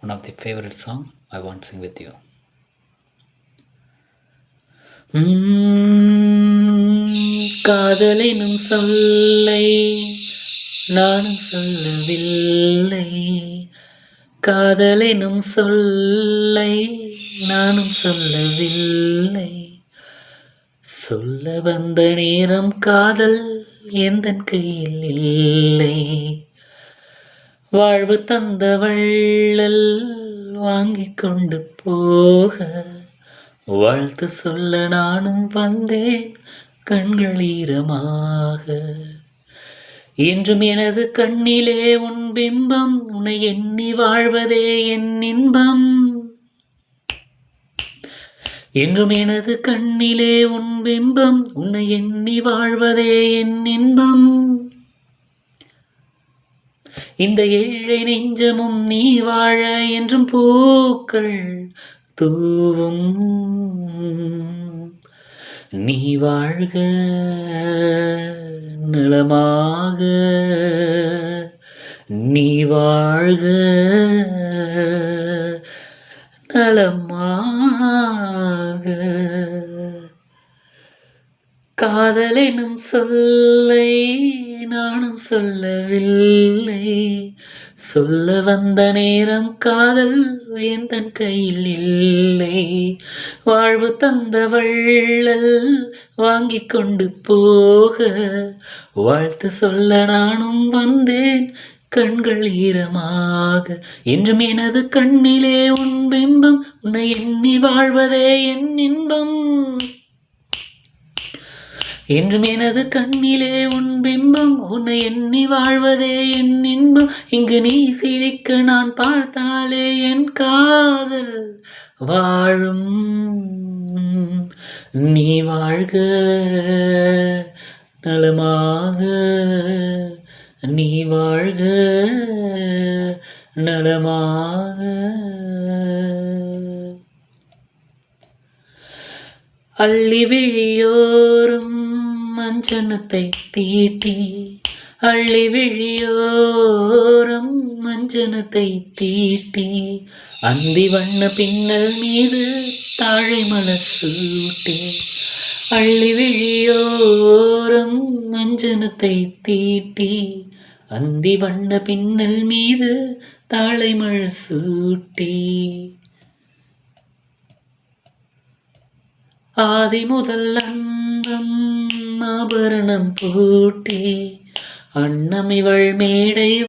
one of the favorite song I want to sing with you. காதலெனும் சொல்லை நானும் சொல்லவில்லை, காதலெனும் சொல்லை நானும் சொல்லவில்லை, சொல்ல வந்த நேரம் காதல் எந்தன் கையில் இல்லை, வாழ்வு தந்த வள்ளல் வாங்கிக் கொண்டு போக வாழ்த்து சொல்ல நானும் வந்தேன் கண்கள் ஈரமாக. என்றும் எனது கண்ணிலே உன் பிம்பம், உன்னை எண்ணி வாழ்வதே என் இன்பம். என்றும் எனது கண்ணிலே உன் பிம்பம், உன்னை எண்ணி வாழ்வதே என் இன்பம். இந்த ஏழை நெஞ்சமும் நீ வாழ என்றும் பூக்கள் தூவும். நீ வாழ்க நலமாக, நீ வாழ்க நலமாக. காதலெனும் சொல்லை நானும் சொல்லவில்லை, சொல்ல வந்த நேரம் காதல் எந்தன் கையில் இல்லை, வாழ்வு தந்த வள்ளல் வாங்கிக் கொண்டு போக வாழ்த்து சொல்ல நானும் வந்தேன் கண்கள் ஈரமாக. என்றும் எனது கண்ணிலே உன் பிம்பம், உன்னை எண்ணி வாழ்வதே என் இன்பம். என்றும் எனது கண்ணிலே உன் பிம்பம், உன்னை எண்ணி வாழ்வதே என் இன்பம். இங்கு நீ சிரிக்க நான் பார்த்தாலே என் காதல் வாழும். நீ வாழ்க நலமாக, நீ வாழ்க நலமாக. அள்ளி விழியோரும் மஞ்சனத்தை தீட்டி, அள்ளி விழியோரம் மஞ்சனத்தை தீட்டி, அந்தி வண்ண பின்னல் மீது தாழை மலர் சூட்டி. அள்ளி விழியோரம் மஞ்சனத்தை தீட்டி, அந்தி வண்ண பின்னல் மீது தாழை மலர் சூட்டி. ஆதி முதல் அந்தம் ஆபரணம் பூட்டி, அன்னம் இவள் மேடை